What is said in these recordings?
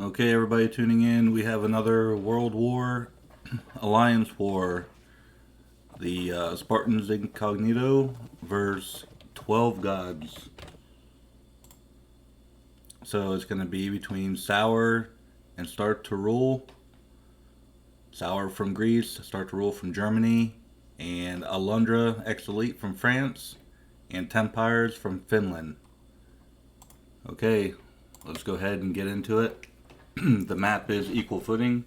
Okay, everybody tuning in, we have another World War Alliance War. The Spartans Incognito versus 12 Gods. So it's going to be between Sour and Start2Rule. Sour from Greece, Start2Rule from Germany, and AlundraX Elite from France, and Tempires from Finland. Okay, let's go ahead and get into it. The map is equal footing.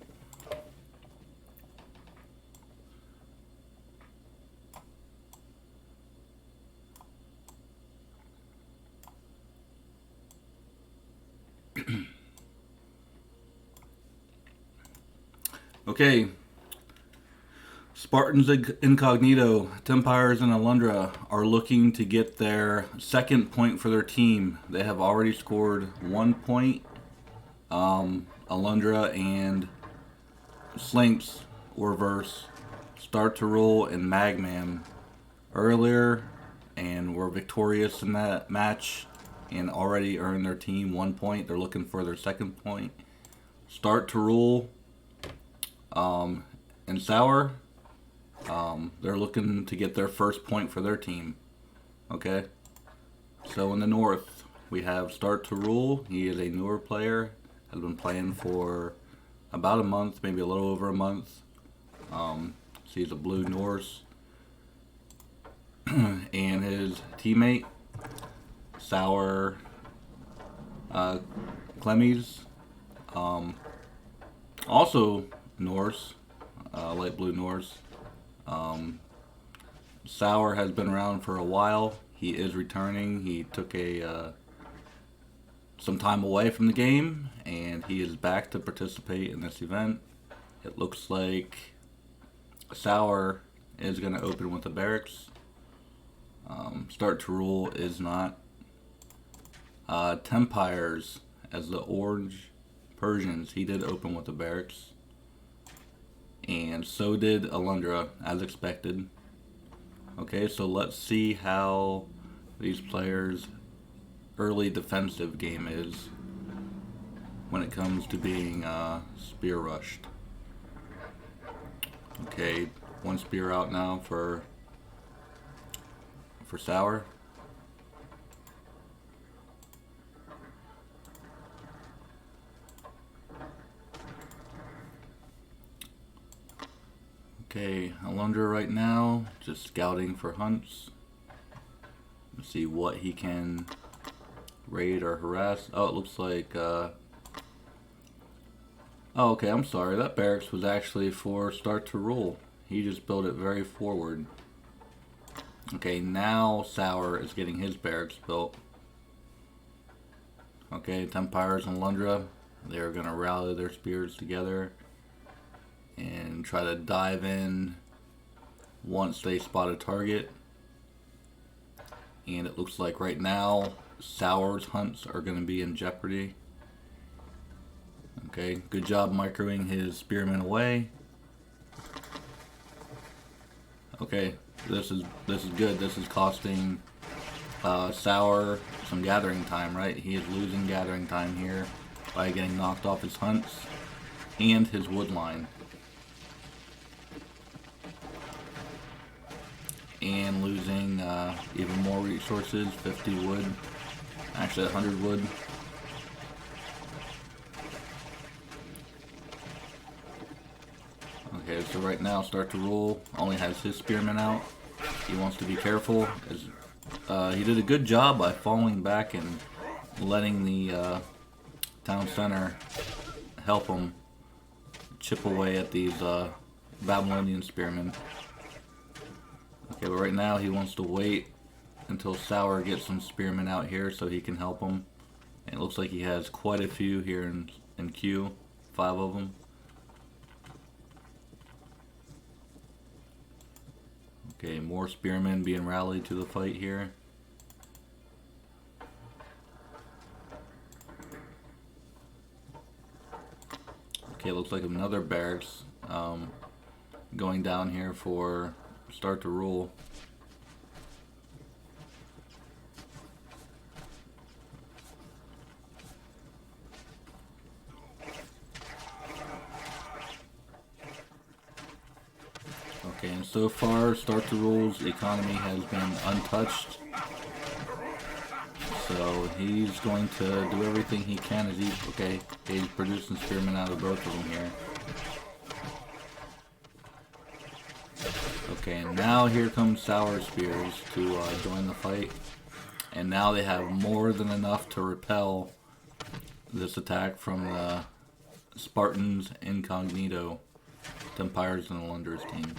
Okay, Spartans Incognito, Tempires, and Alundra are looking to get their second point for their team. They have already scored 1 point. Alundra and Slinks were versus Start2Rule and Magman earlier and were victorious in that match and already earned their team 1 point. They're looking for their second point. Start2Rule and Sour, they're looking to get their first point for their team. Okay, so in the north we have Start2Rule. He is a newer player, has been playing for about a month, maybe a little over a month. So he's a blue Norse. And his teammate, Sourouklemes, also Norse, light blue Norse. Sour has been around for a while. He is returning. He took some time away from the game, and he is back to participate in this event. It looks like Sour is going to open with the barracks. Start2Rule is not. Tempires, as the orange Persians, he did open with the barracks. And so did Alundra, as expected. Okay, so let's see how these players' early defensive game is when it comes to being spear rushed. Okay, one spear out now for Sour. Okay, Alundra right now, just scouting for hunts. Let's see what he can raid or harass. Oh, it looks like, oh, okay, I'm sorry. That barracks was actually for Start2Rule. He just built it very forward. Okay, now Sour is getting his barracks built. Okay, Tempires and Alundra, they're going to rally their spears together and try to dive in once they spot a target. And it looks like right now Sour's hunts are going to be in jeopardy. Okay, good job microing his spearmen away. Okay, this is good. This is costing Sour some gathering time, right? He is losing gathering time here by getting knocked off his hunts and his wood line. And losing even more resources, 50 wood, actually 100 wood. Okay, so right now Start2Rule only has his spearmen out. He wants to be careful, as he did a good job by falling back and letting the town center help him chip away at these Babylonian spearmen. Okay, but right now he wants to wait until Sour gets some spearmen out here so he can help him. And it looks like he has quite a few here in queue, 5 of them. Okay, more spearmen being rallied to the fight here. Okay, looks like another barracks going down here for Start2Rule. Okay, and so far, Start2Rule's economy has been untouched. So he's going to do everything he can as he's producing spearmen out of both of them here. Okay, and now here comes Sour Spears to join the fight. And now they have more than enough to repel this attack from the Spartans Incognito, Tempires and Alundra's team.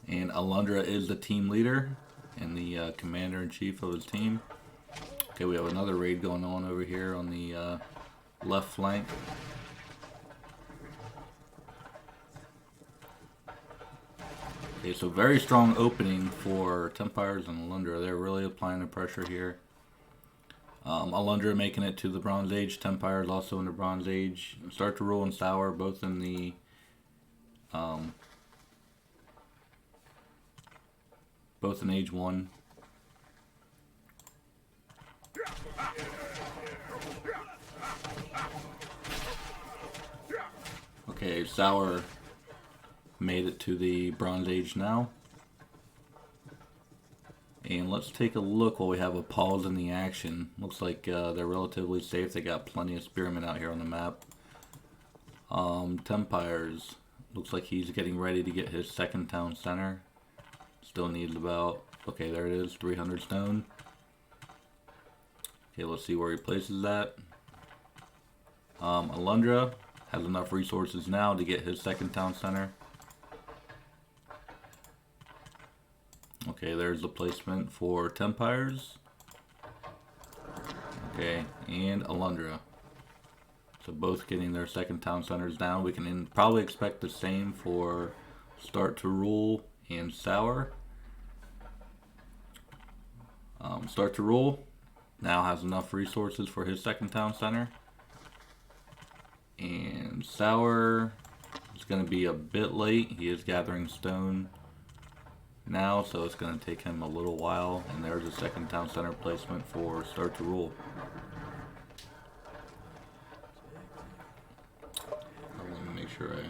And Alundra is the team leader and the commander-in-chief of his team. Okay, we have another raid going on over here on the left flank. Okay, so very strong opening for Tempires and Alundra. They're really applying the pressure here. Alundra making it to the Bronze Age. Tempires also in the Bronze Age. Start2Rule and Sour both in the both in Age 1. Okay, Sour made it to the Bronze Age now. And let's take a look while we have a pause in the action. Looks like they're relatively safe. They got plenty of spearmen out here on the map. Tempires. Looks like he's getting ready to get his second town center. Still needs about, okay, there it is, 300 stone. Okay, let's see where he places that. Alundra has enough resources now to get his second town center. Okay, there's the placement for Tempires. Okay, and Alundra. So both getting their second town centers down. We can probably expect the same for Start2Rule and Sour. Start2Rule now has enough resources for his second town center. And Sour is going to be a bit late. He is gathering stone now, so it's going to take him a little while. And there's a second town center placement for Start2Rule. Let me make sure I...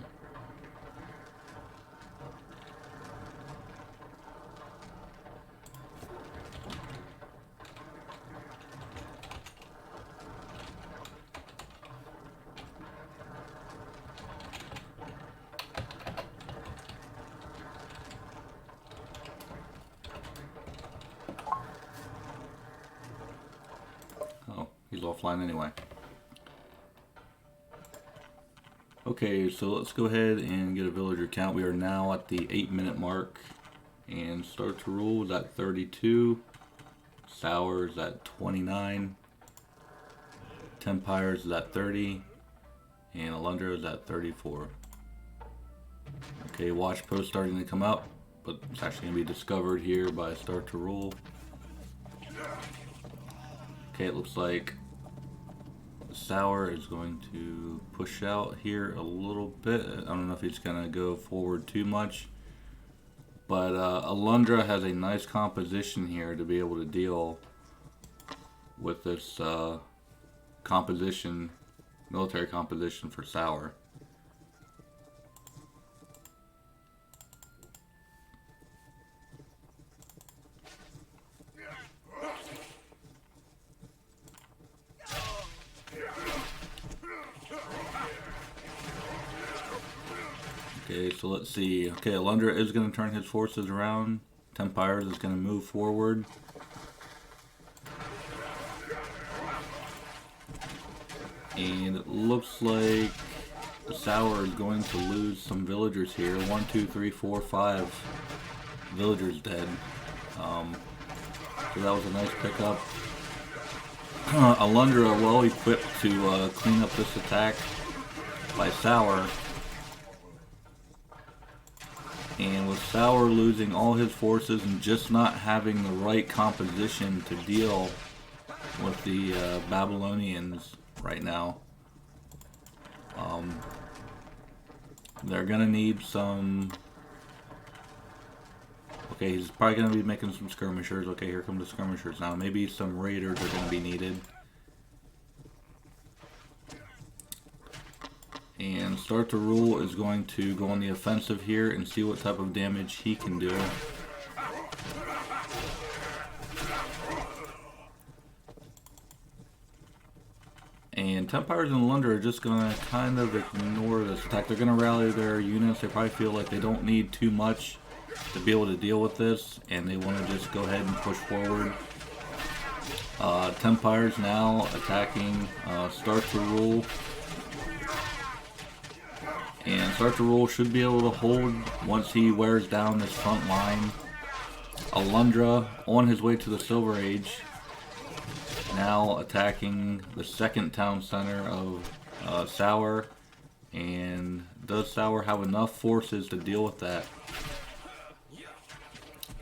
He's offline anyway. Okay, so let's go ahead and get a villager count. We are now at the 8-minute mark. And Start2Rule is at 32. Sour is at 29. Tempires is at 30. And Alundra is at 34. Okay, watch post starting to come up. But it's actually going to be discovered here by Start2Rule. Okay, it looks like Sour is going to push out here a little bit. I don't know if he's going to go forward too much. But Alundra has a nice composition here to be able to deal with this composition, military composition for Sour. Okay, so let's see. Okay, Alundra is going to turn his forces around. Tempires is going to move forward. And it looks like Sour is going to lose some villagers here. 1, 2, 3, 4, 5 villagers dead. So that was a nice pickup. Alundra well equipped to clean up this attack by Sour. And with Sour losing all his forces and just not having the right composition to deal with the Babylonians right now, they're going to need some... Okay, he's probably going to be making some skirmishers. Okay, here come the skirmishers now. Maybe some raiders are going to be needed. And Start2Rule is going to go on the offensive here and see what type of damage he can do. And Tempires and Alundra are just going to kind of ignore this attack. They're going to rally their units. They probably feel like they don't need too much to be able to deal with this, and they want to just go ahead and push forward. Tempires now attacking Start2Rule. And Start2Rule should be able to hold once he wears down this front line. Alundra on his way to the Silver Age, now attacking the second town center of Sour. And does Sour have enough forces to deal with that?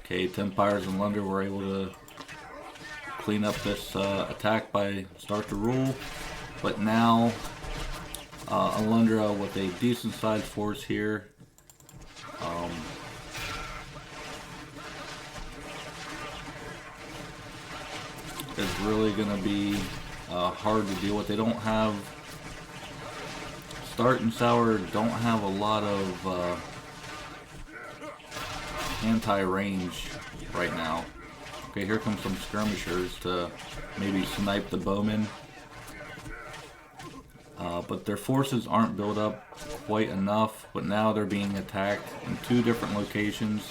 Okay, Tempires and Alundra were able to clean up this attack by Start2Rule, but now Alundra with a decent sized force here. Is really going to be hard to deal with. They don't have... Start and Sour don't have a lot of anti-range right now. Okay, here comes some skirmishers to maybe snipe the bowmen. But their forces aren't built up quite enough, but now they're being attacked in two different locations.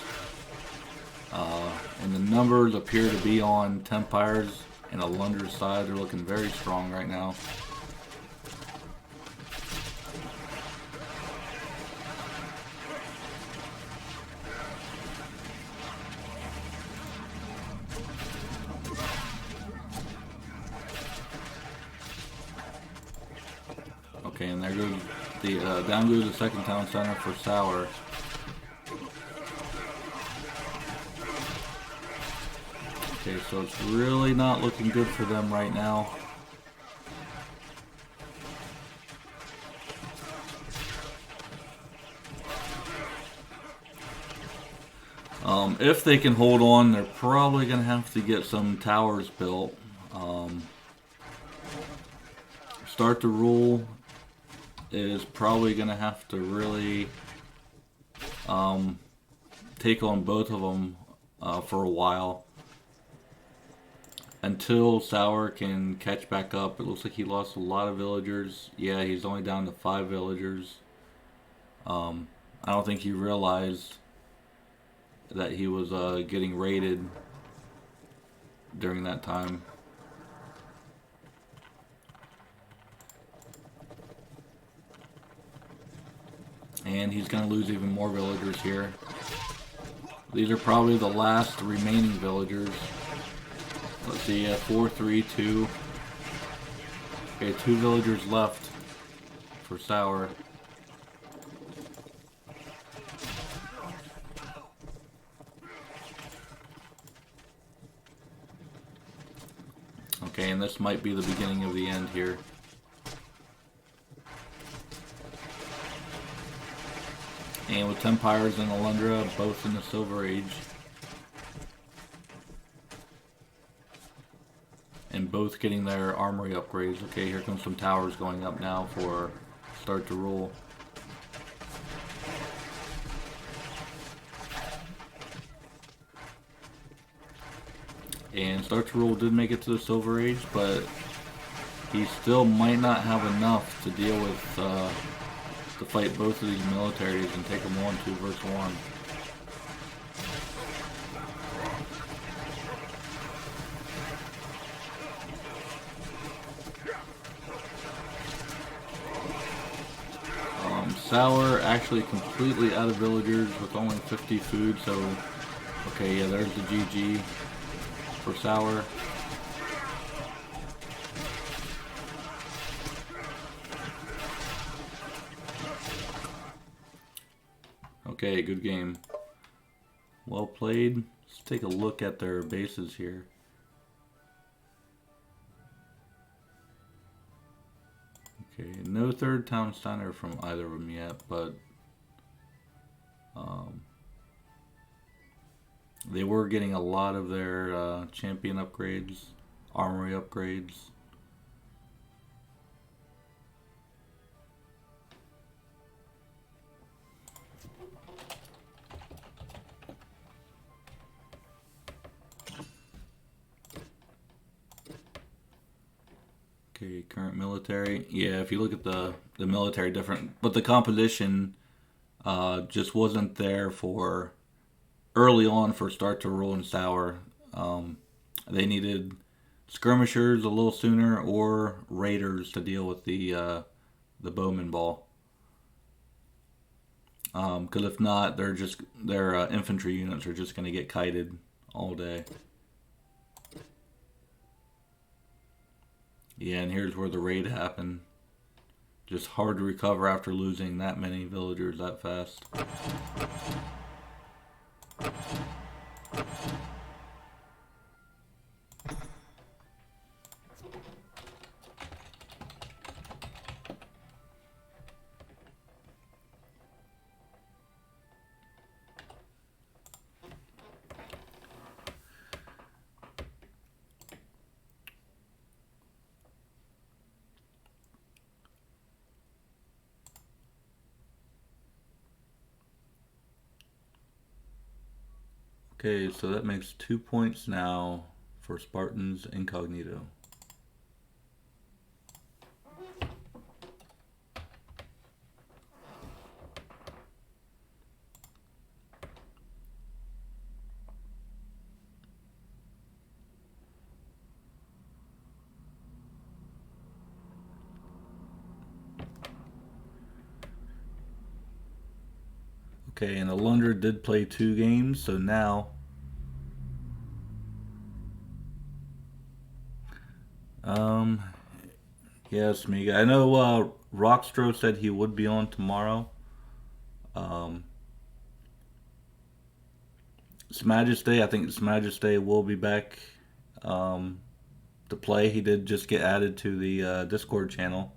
And the numbers appear to be on Tempires and Alundra's side. They're looking very strong right now. Okay, and there goes the down goes the second town center for Sour. Okay, so it's really not looking good for them right now. If they can hold on, they're probably going to have to get some towers built. Start2Rule is probably going to have to really take on both of them for a while until Sour can catch back up. It looks like he lost a lot of villagers. Yeah, he's only down to 5 villagers. I don't think he realized that he was getting raided during that time. And he's going to lose even more villagers here. These are probably the last remaining villagers. Let's see, 4, 3, 2. Okay, 2 villagers left for Sour. Okay, and this might be the beginning of the end here. And with Tempires and Alundra both in the Silver Age, and both getting their armory upgrades. Okay, here comes some towers going up now for Start2Rule. And Start2Rule did make it to the Silver Age, but he still might not have enough to deal with, to fight both of these militaries and take them on 2 versus 1. Sour actually completely out of villagers with only 50 food, so okay, yeah, there's the GG for Sour. Okay, good game. Well played. Let's take a look at their bases here. Okay, no third town center from either of them yet, but they were getting a lot of their champion upgrades, armory upgrades. Okay, current military. Yeah, if you look at the military, different, but the composition just wasn't there for early on for Start2Rule and Sour. They needed skirmishers a little sooner or raiders to deal with the bowman ball. Because if not, their infantry units are just going to get kited all day. Yeah, and here's where the raid happened. Just hard to recover after losing that many villagers that fast. Okay, so that makes 2 points now for Spartans Incognito. Okay, and Alundra did play 2 games, so now yes, Miga. I know Rockstro said he would be on tomorrow. Smajesty, I think Smajesty will be back to play. He did just get added to the Discord channel,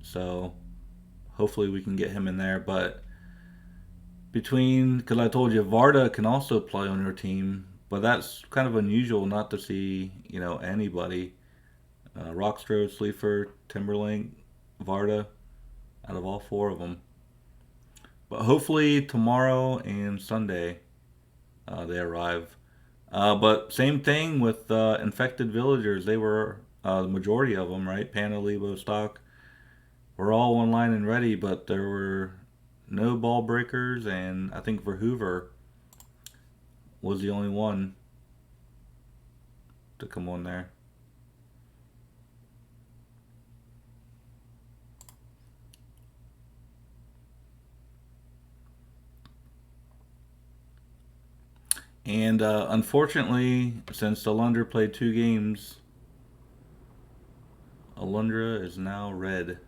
so hopefully we can get him in there. But because I told you Varda can also play on your team, but that's kind of unusual not to see anybody. Rockstro, Sleefer, Timberlink, Varda, out of all 4 of them. But hopefully tomorrow and Sunday they arrive. But same thing with infected villagers. They were the majority of them, right? Panda, Lebo, Stock were all online and ready, but there were no ball breakers, and I think Verhoover was the only one to come on there. And unfortunately, since Alundra played 2 games, Alundra is now red.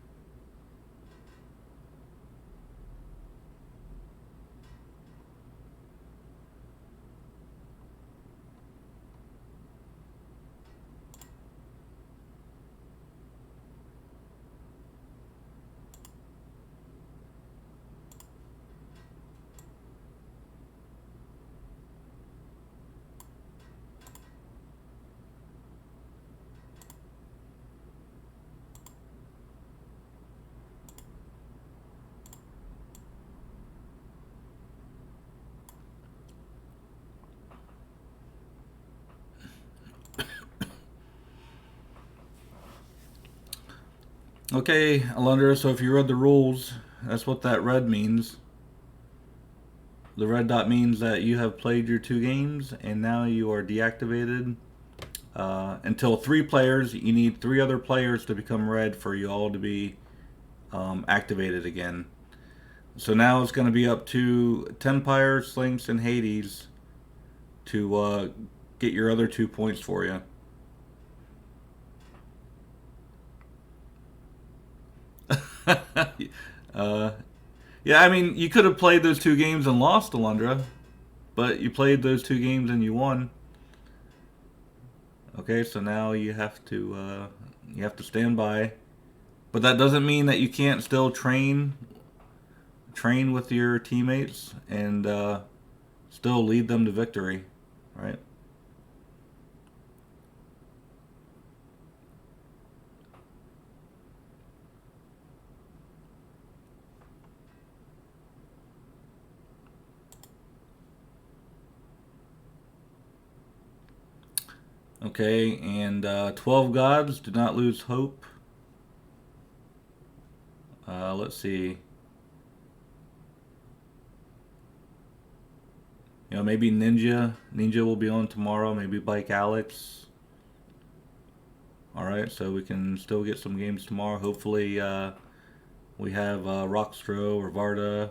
Okay, Alundra, so if you read the rules, that's what that red means. The red dot means that you have played your 2 games and now you are deactivated. Until 3 players, you need 3 other players to become red for you all to be activated again. So now it's going to be up to Tempires, Slinks, and Hades to get your other 2 points for you. Yeah, I mean, you could have played those 2 games and lost, Alundra, but you played those 2 games and you won. Okay, so now you have to stand by, but that doesn't mean that you can't still train with your teammates and still lead them to victory, right? Okay, and 12 gods, do not lose hope. Let's see. Maybe Ninja. Ninja will be on tomorrow. Maybe Bike Alex. All right, so we can still get some games tomorrow. Hopefully, we have Rockstro or Varda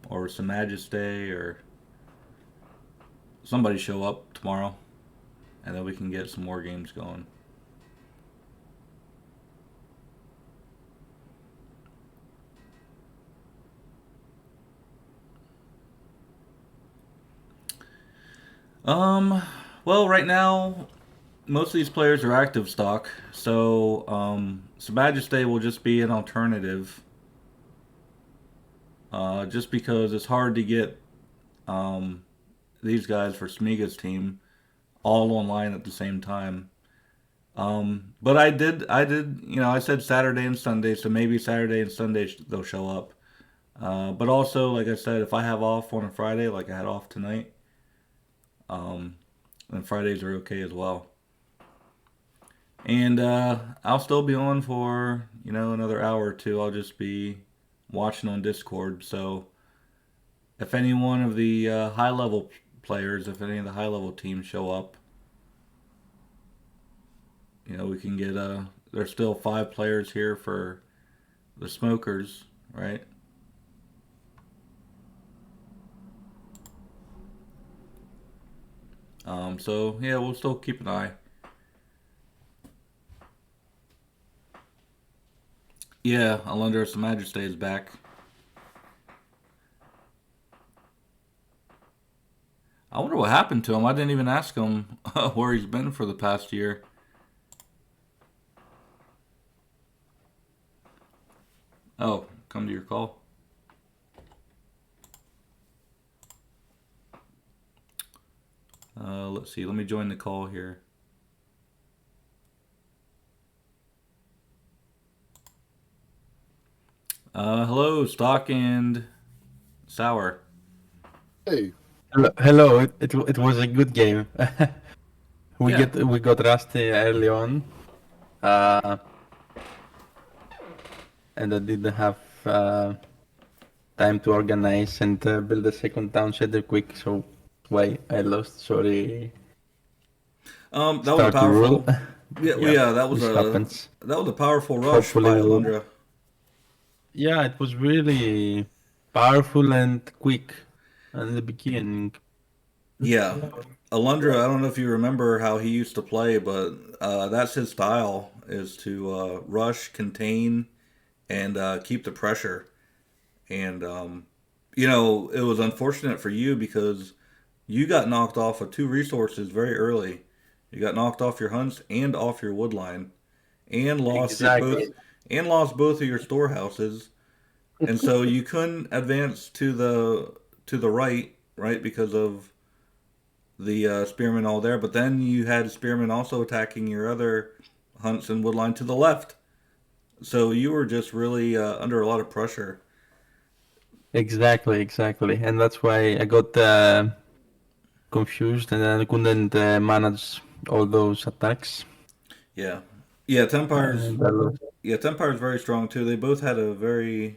or some Majesty or somebody show up tomorrow, and then we can get some more games going. Well, right now, most of these players are active stock, so Majesty will just be an alternative. Just because it's hard to get these guys for Smiga's team all online at the same time. But I said Saturday and Sunday, so maybe Saturday and Sunday they'll show up. But also, like I said, if I have off on a Friday, like I had off tonight, then Fridays are okay as well. And I'll still be on for another hour or two. I'll just be watching on Discord. So if any one of the high level players, if any of the high level teams show up, we can get there's still 5 players here for the smokers, right? So yeah, we'll still keep an eye. Yeah, Alundra's Majesty is back. I wonder what happened to him. I didn't even ask him where he's been for the past year. Oh, come to your call. Let's see. Let me join the call here. Hello, Stock and Sour. Hey. Hello. It was a good game. we Yeah. got rusty early on, and I didn't have time to organize and build a second town center quick, so why I lost. Sorry. That was a powerful. Yeah, that was happens. a powerful rush by Alundra. Yeah, it was really powerful and quick in the beginning. Yeah, Alundra. I don't know if you remember how he used to play, but that's his style: is to rush, contain, and keep the pressure. And it was unfortunate for you because you got knocked off of 2 resources very early. You got knocked off your hunts and off your woodline, and lost both of your storehouses, and so you couldn't advance to the right because of the spearmen all there. But then you had spearmen also attacking your other hunts and woodline to the left, so you were just really under a lot of pressure. Exactly, and that's why I got confused and I couldn't manage all those attacks. Yeah, Tempires. Tempires very strong too. They both had a very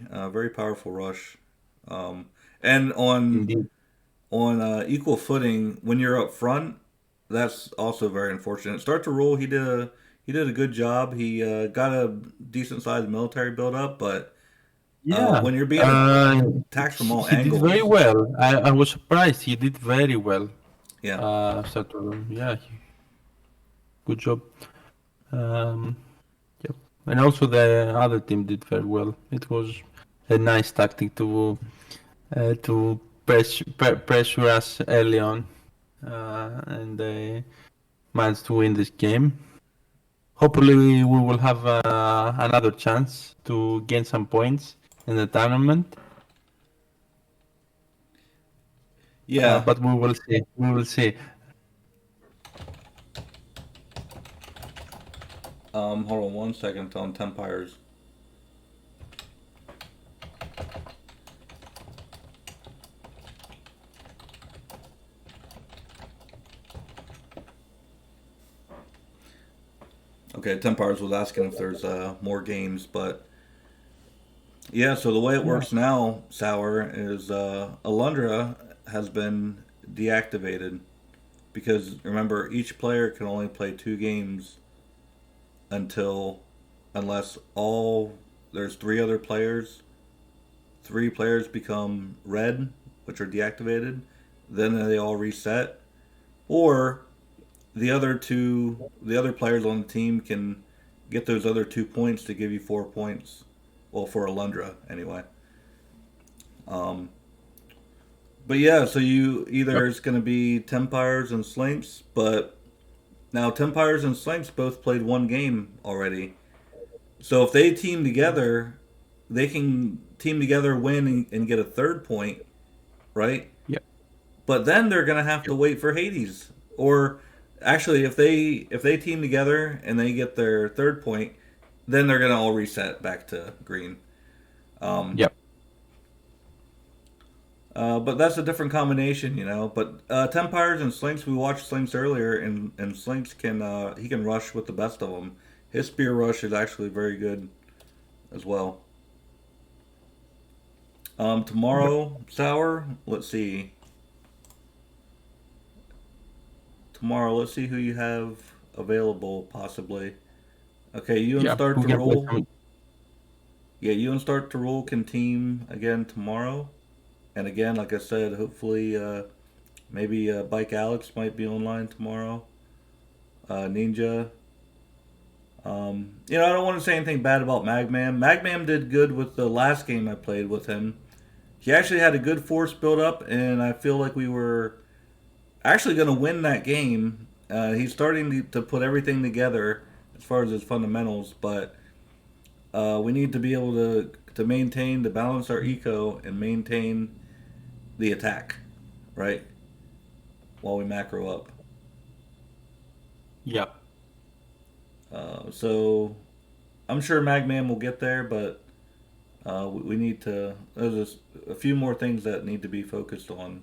powerful rush, and Indeed. on equal footing when you're up front. That's also very unfortunate. Start2Rule, he did a good job. He got a decent sized military build up, but when you're being attacked from all angles, he did very well. I was surprised. He did very well. Yeah. Start2Rule. Yeah. Good job. Yep. And also the other team did very well. It was a nice tactic to pressure us early on, and they managed to win this game. Hopefully we will have another chance to gain some points in the tournament. Yeah. But we will see. We will see. Hold on 1 second on Tempires. Okay, Tempires was asking if there's more games, but yeah. So the way it Yeah. works now, Sour, is Alundra has been deactivated because remember each player can only play 2 games until unless all there's 3 other players. 3 players become red, which are deactivated. Then they all reset, or the other players on the team can get those other 2 points to give you 4 points. Well, for Alundra anyway. Um, but yeah, so you either Yep. it's going to be Tempires and Slinks, but now Tempires and Slinks both played 1 game already. So if they team together, they can team together, win, and get a 3rd point, right? Yep. But then they're gonna have to Yep. wait for Hades. Or actually, if they team together and they get their 3rd point, then they're gonna all reset back to green. Um, Yep. but that's a different combination, you know. But Tempires and Slinks, we watched Slinks earlier, and Slinks can he can rush with the best of them. His spear rush is actually very good as well. Yep. Tomorrow, Sour. Let's see. Tomorrow, let's see who you have available, possibly. Okay, you and Yeah. Start We to can play Roll. some. Yeah, you and Start to Roll can team again tomorrow. And again, like I said, hopefully, maybe Bike Alex might be online tomorrow. Ninja. I don't want to say anything bad about Magman. Magman did good with the last game I played with him. He actually had a good force build up, and I feel like we were actually going to win that game. He's starting to put everything together as far as his fundamentals, but we need to be able to maintain, to balance our eco and maintain the attack, right? While we macro up. Yep. So I'm sure Magman will get there, but we need to. There's just a few more things that need to be focused on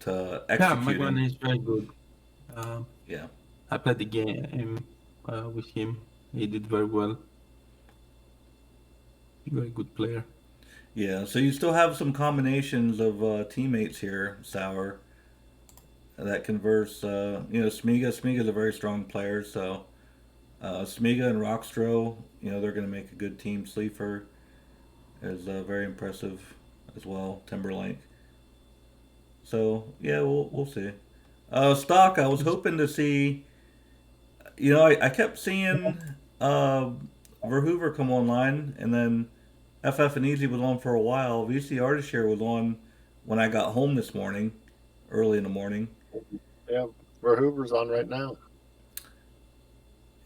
to Yeah. Magman executing. is very good. Um, Yeah. I played the game with him. He did very well. Very good player. Yeah, so you still have some combinations of teammates here, Sour, that converse. Smiga. Smiga's a very strong player, so Smiga and Rockstro, they're going to make a good team. Sleeper is very impressive as well. Timberlake. So yeah, we'll see. Stock. I was hoping to see. I kept seeing uh, Verhoover come online, and then FF and Easy was on for a while. VC Artist Share was on when I got home this morning, early in the morning. Yeah, Verhoover's on right now.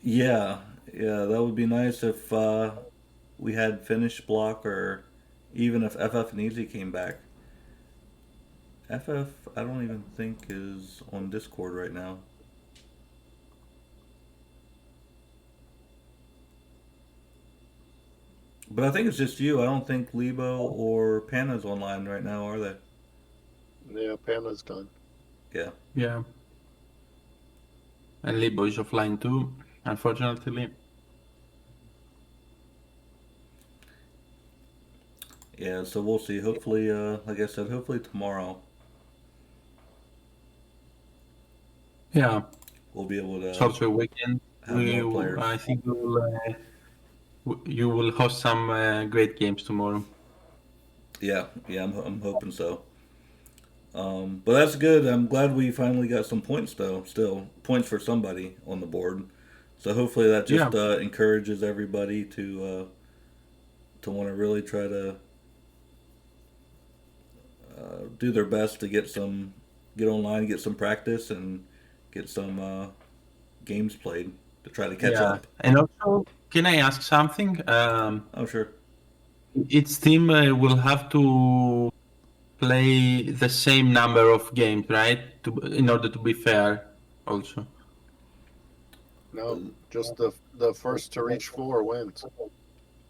Yeah, yeah, that would be nice if we had Finish Block, or even if FF and Easy came back. FF, I don't even think is on Discord right now. But I think it's just you. I don't think Lebo or Panna's online right now, are they? Yeah, Panda's done. Yeah. Yeah. And Libo is offline too, unfortunately. Yeah, so we'll see. Hopefully, like I said, hopefully tomorrow Yeah. we'll be able It's to also a weekend. have more players. I think you will host some great games tomorrow. Yeah, yeah, I'm hoping so. But that's good. I'm glad we finally got some points, though. Still, points for somebody on the board. So hopefully that Yeah. just encourages everybody to want to really try to do their best to get online, get some practice, and get some games played to try to catch Yeah. up. And also, can I ask something? Oh, sure. Each team will have to play the same number of games, right? In order to be fair, also. No, just the first to reach 4 wins.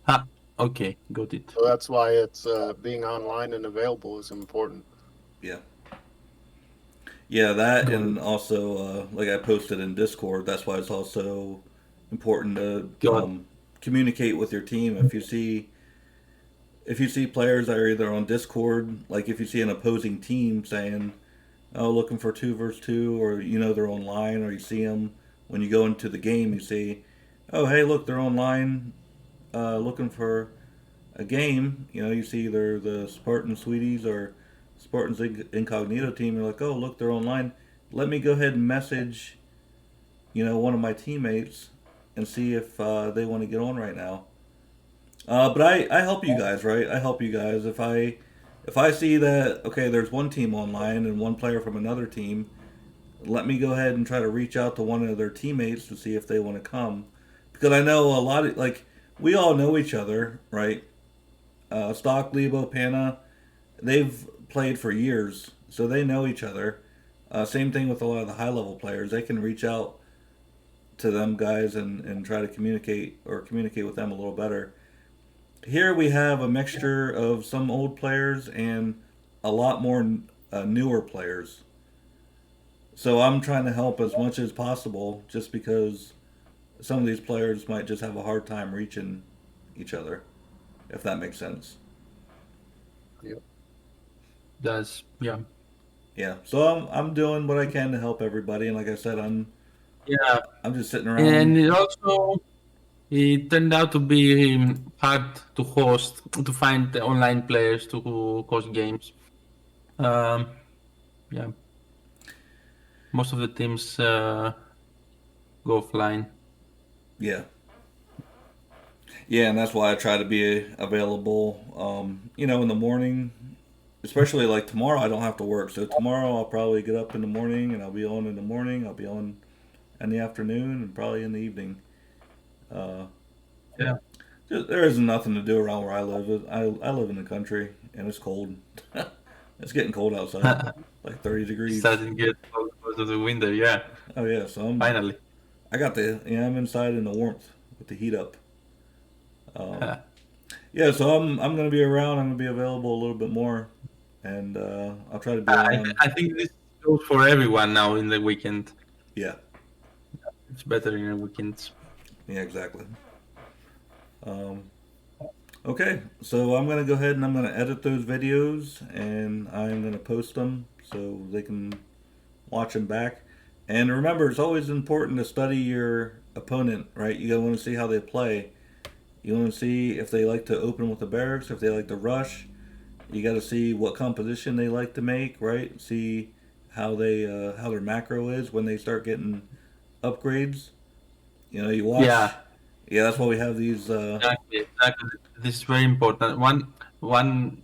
Ah, okay, got it. So that's why it's being online and available is important. Yeah. Yeah, that, Got it. and also like I posted in Discord. That's why it's also important to Got communicate with your team. If you see players that are either on Discord, like if you see an opposing team saying, "Oh, looking for 2 versus 2," or they're online, or you see them when you go into the game, you see, "Oh, hey, look, they're online, looking for a game." You see either the Spartan Sweeties or Spartans Incognito team. You're like, "Oh, look, they're online. Let me go ahead and message, one of my teammates and see if they want to get on right now." But I help you guys, right? I help you guys if I see that, okay, there's one team online and one player from another team. Let me go ahead and try to reach out to one of their teammates to see if they want to come, because I know a lot of, like, we all know each other, right? Stock, Lebo, Panna, they've played for years, so they know each other. Same thing with a lot of the high level players. They can reach out to them guys and try to communicate with them a little better. Here we have a mixture of some old players and a lot more newer players. So I'm trying to help as much as possible, just because some of these players might just have a hard time reaching each other, if that makes sense. Yep. That's yeah. Yeah. So I'm doing what I can to help everybody, and like I said, Yeah, I'm just sitting and around. it turned out to be hard to find online players to host games. Um, yeah, most of the teams go offline. Yeah. Yeah, and that's why I try to be available. In the morning, especially like tomorrow. I don't have to work, so tomorrow I'll probably get up in the morning and I'll be on in the morning. I'll be on in the afternoon and probably in the evening. Uh, Yeah. there isn't nothing to do around where I live. I live in the country and it's cold. It's getting cold outside, like 30 degrees. Starting to get close to the winter. Yeah, Oh yeah, so finally. I'm inside in the warmth with the heat up. Um, yeah, so I'm gonna be around. I'm gonna be available a little bit more, and I'll try to be around. I think this goes for everyone now in the weekend. Yeah, It's better in the weekends. yeah, exactly. Um, okay, so I'm gonna go ahead and I'm gonna edit those videos, and I'm gonna post them so they can watch them back. And remember, it's always important to study your opponent, right? You want to see how they play. You want to see if they like to open with the barracks, if they like to rush. You got to see what composition they like to make, right? See how their macro is when they start getting upgrades. You watch. Yeah, Yeah, that's why we have these. exactly. This is very important. One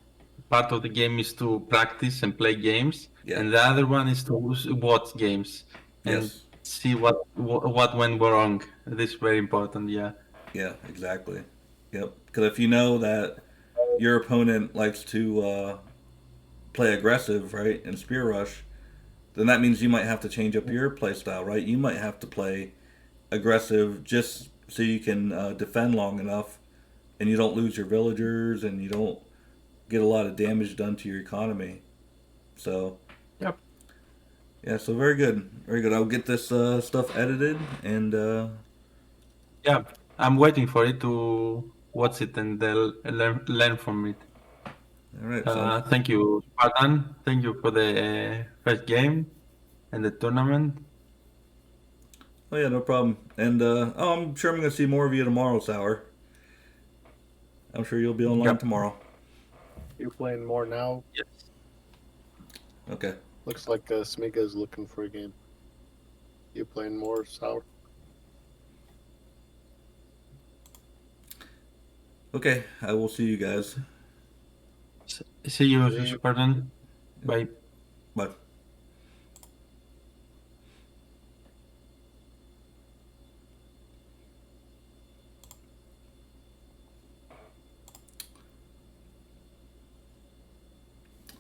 part of the game is to practice and play games, Yeah. and the other one is to watch games and Yes. see what went wrong. This is very important. Yeah. Yeah. Exactly. Yep. Because if you know that your opponent likes to play aggressive, right, and spear rush, then that means you might have to change up your play style, right? You might have to play aggressive just so you can defend long enough, and you don't lose your villagers, and you don't get a lot of damage done to your economy. So Yep. yeah, so very good, very good. I'll get this stuff edited, and Yeah. I'm waiting for it to watch it and learn from it. all right, sounds. Thank you, Spartan. Thank you for the first game and the tournament. Oh yeah, no problem. And I'm sure I'm gonna see more of you tomorrow, Sour. I'm sure you'll be online Yep. tomorrow. You playing more now? Yes. Okay. Looks like Smiga is looking for a game. You playing more, Sour? Okay, I will see you guys. See you, See you. Spartan. Bye. Bye.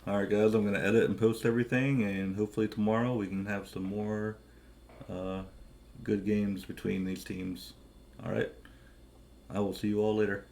Alright, guys, I'm going to edit and post everything, and hopefully tomorrow we can have some more uh, good games between these teams. Alright, I will see you all later.